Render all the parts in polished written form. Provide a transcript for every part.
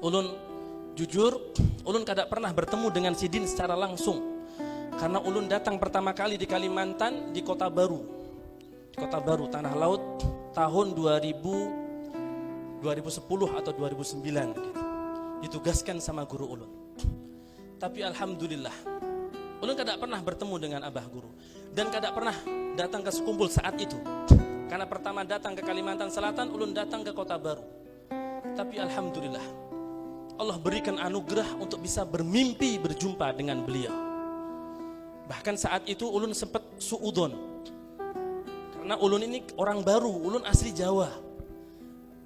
ulun jujur, ulun kada pernah bertemu dengan Sidin secara langsung. Karena ulun datang pertama kali di Kalimantan di Kota Baru. Di Kota Baru, Tanah Laut tahun 2010 atau 2009 gitu. Ditugaskan sama guru ulun. Tapi alhamdulillah ulun kada pernah bertemu dengan abah guru dan kada pernah datang ke sekumpul saat itu. Karena pertama datang ke Kalimantan Selatan, ulun datang ke Kota Baru. Tapi alhamdulillah Allah berikan anugerah untuk bisa bermimpi berjumpa dengan beliau. Bahkan saat itu ulun sempat suudon. Karena ulun ini orang baru, ulun asli Jawa.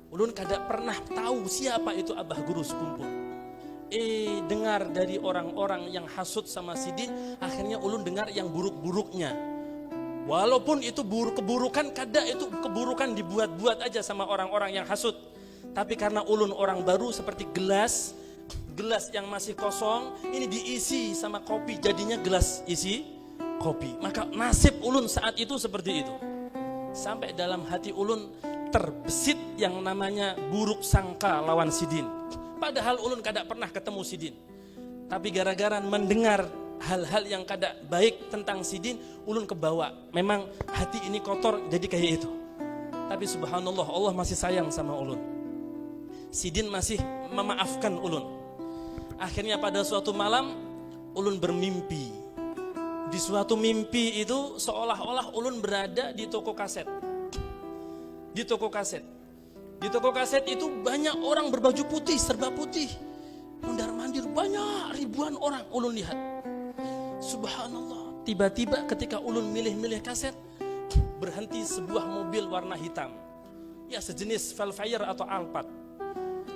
Ulun kada pernah tahu siapa itu abah guru sekumpul. Dengar dari orang-orang yang hasut sama Sidin, akhirnya ulun dengar yang buruk-buruknya. Walaupun itu keburukan, kada itu keburukan dibuat-buat aja sama orang-orang yang hasut. Tapi karena ulun orang baru seperti gelas yang masih kosong, ini diisi sama kopi, jadinya gelas isi kopi. Maka nasib ulun saat itu seperti itu. Sampai dalam hati ulun terbesit yang namanya buruk sangka lawan Sidin. Padahal ulun kada pernah ketemu Sidin. Tapi gara-gara mendengar hal-hal yang kada baik tentang Sidin, ulun kebawa. Memang hati ini kotor jadi kayak itu. Tapi subhanallah, Allah masih sayang sama ulun. Sidin masih memaafkan ulun. Akhirnya pada suatu malam ulun bermimpi. Di suatu mimpi itu seolah-olah ulun berada di toko kaset. Di toko kaset. Di toko kaset itu banyak orang berbaju putih, serba putih. Mondar-mandir banyak ribuan orang ulun lihat. Subhanallah. Tiba-tiba ketika ulun milih-milih kaset, berhenti sebuah mobil warna hitam. Ya sejenis Velfire atau Alphard.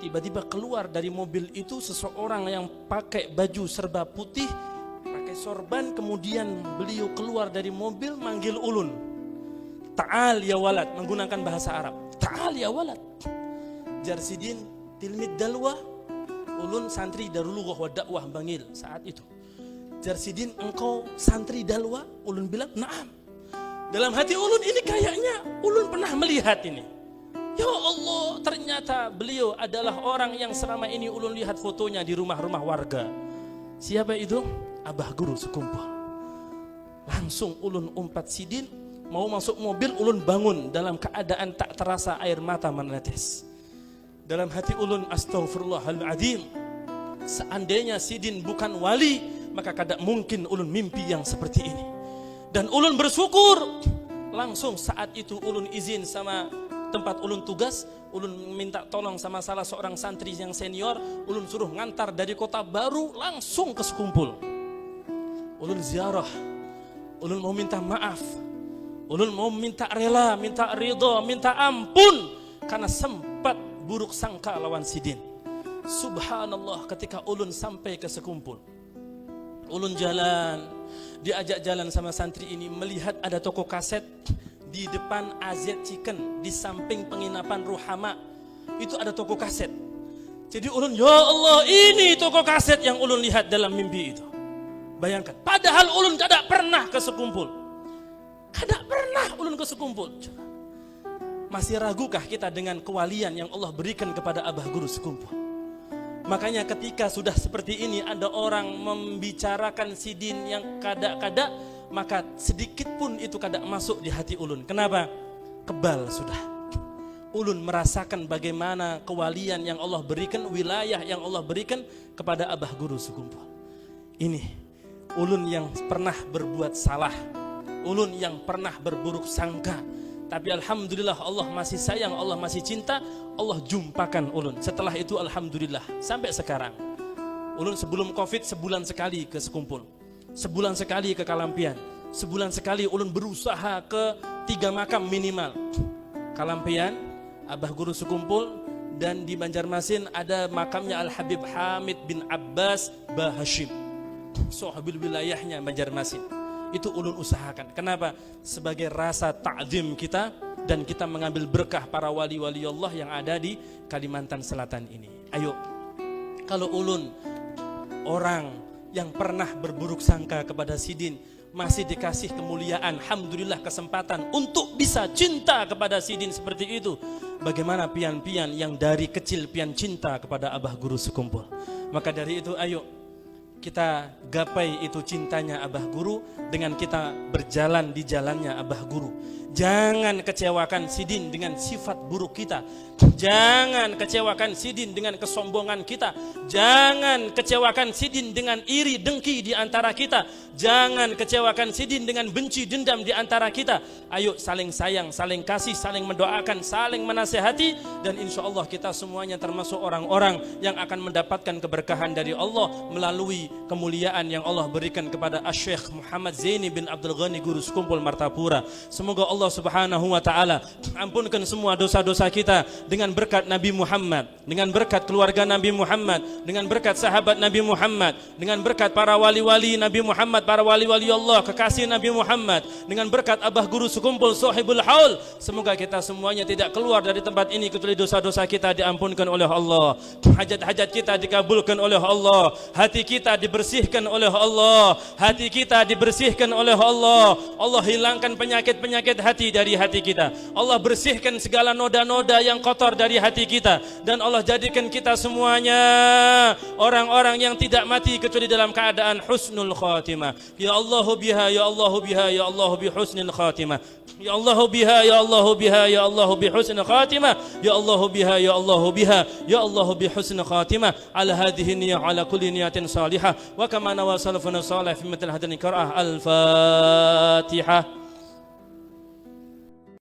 Tiba-tiba keluar dari mobil itu seseorang yang pakai baju serba putih, pakai sorban, kemudian beliau keluar dari mobil manggil ulun. Ta'al ya walad, menggunakan bahasa Arab. Ta'al ya walad. Jar Sidin tilmid dalwah, ulun santri Darul Lughah wa Dakwah Bangil saat itu. Jar Sidin, engkau santri dalwah? Ulun bilang, "Na'am." Dalam hati ulun ini kayaknya ulun pernah melihat ini. Ya Allah, ternyata beliau adalah orang yang selama ini ulun lihat fotonya di rumah-rumah warga. Siapa itu? Abah guru sekumpul. Langsung ulun umpat Sidin, mau masuk mobil, ulun bangun dalam keadaan tak terasa air mata menetes. Dalam hati ulun, astaghfirullahaladzim. Seandainya Sidin bukan wali, maka kada mungkin ulun mimpi yang seperti ini. Dan ulun bersyukur. Langsung saat itu ulun izin sama tempat ulun tugas, ulun minta tolong sama salah seorang santri yang senior, ulun suruh ngantar dari Kota Baru langsung ke sekumpul. Ulun ziarah, ulun mau minta maaf, ulun mau minta rela, minta ridho, minta ampun karena sempat buruk sangka lawan Sidin. Subhanallah, ketika ulun sampai ke sekumpul, ulun jalan, diajak jalan sama santri ini, melihat ada toko kaset di depan AZ Chicken, di samping penginapan Ruhama itu ada toko kaset. Jadi ulun, ya Allah, ini toko kaset yang ulun lihat dalam mimpi itu. Bayangkan, padahal ulun kada pernah ke sekumpul. Kada pernah ulun ke sekumpul. Masih ragukah kita dengan kewalian yang Allah berikan kepada abah guru sekumpul? Makanya ketika sudah seperti ini ada orang membicarakan Sidin yang kada-kada, maka sedikit pun itu kada masuk di hati ulun. Kenapa? Kebal sudah. Ulun merasakan bagaimana kewalian yang Allah berikan, wilayah yang Allah berikan kepada abah guru sekumpul. Ini ulun yang pernah berbuat salah, ulun yang pernah berburuk sangka. Tapi alhamdulillah Allah masih sayang, Allah masih cinta, Allah jumpakan ulun. Setelah itu alhamdulillah sampai sekarang. Ulun sebelum Covid sebulan sekali ke sekumpul, sebulan sekali ke Kalampian, sebulan sekali ulun berusaha ke 3 makam minimal. Kalampian, abah guru sekumpul, dan di Banjarmasin ada makamnya Al-Habib Hamid bin Abbas Bahashim, sahabil wilayahnya Banjarmasin. Itu ulun usahakan. Kenapa? Sebagai rasa ta'zim kita, dan kita mengambil berkah para wali-wali Allah yang ada di Kalimantan Selatan ini. Ayo, kalau ulun orang yang pernah berburuk sangka kepada Sidin masih dikasih kemuliaan, alhamdulillah, kesempatan untuk bisa cinta kepada Sidin seperti itu, bagaimana pian-pian yang dari kecil pian cinta kepada Abah Guru sekumpul. Maka dari itu ayo kita gapai itu cintanya Abah Guru dengan kita berjalan di jalannya Abah Guru. Jangan kecewakan Sidin dengan sifat buruk kita. Jangan kecewakan Sidin dengan kesombongan kita. Jangan kecewakan Sidin dengan iri dengki di antara kita. Jangan kecewakan Sidin dengan benci dendam di antara kita. Ayo saling sayang, saling kasih, saling mendoakan, saling menasehati, dan insya Allah kita semuanya termasuk orang-orang yang akan mendapatkan keberkahan dari Allah melalui kemuliaan yang Allah berikan kepada Asy-Syaikh Muhammad Zaini bin Abdul Ghani Guru Sekumpul Martapura. Semoga Allah Subhanahu wa taala ampunkan semua dosa-dosa kita dengan berkat Nabi Muhammad, dengan berkat keluarga Nabi Muhammad, dengan berkat sahabat Nabi Muhammad, dengan berkat para wali-wali Nabi Muhammad, para wali-wali Allah, kekasih Nabi Muhammad, dengan berkat Abah Guru Sekumpul Sahibul Haul. Semoga kita semuanya tidak keluar dari tempat ini kecuali dosa-dosa kita diampunkan oleh Allah, hajat-hajat kita dikabulkan oleh Allah, hati kita dibersihkan oleh Allah, hati kita dibersihkan oleh Allah. Allah hilangkan penyakit-penyakit hati dari hati kita. Allah bersihkan segala noda-noda yang kotor dari hati kita, dan Allah jadikan kita semuanya orang-orang yang tidak mati kecuali dalam keadaan husnul khatimah. Ya Allah biha, ya Allah biha, ya Allah bi husnil khatimah. Ya Allah biha, ya Allah biha, ya Allah bi husnil khatimah. Ya Allah biha, ya Allah biha, ya Allah bi husnil khatimah. Ala hadhihi niyyah ala kulli niyatin salihah wa kama nawa salafuna salih fi mithl hadhihi qira'ah. Al-Fatihah.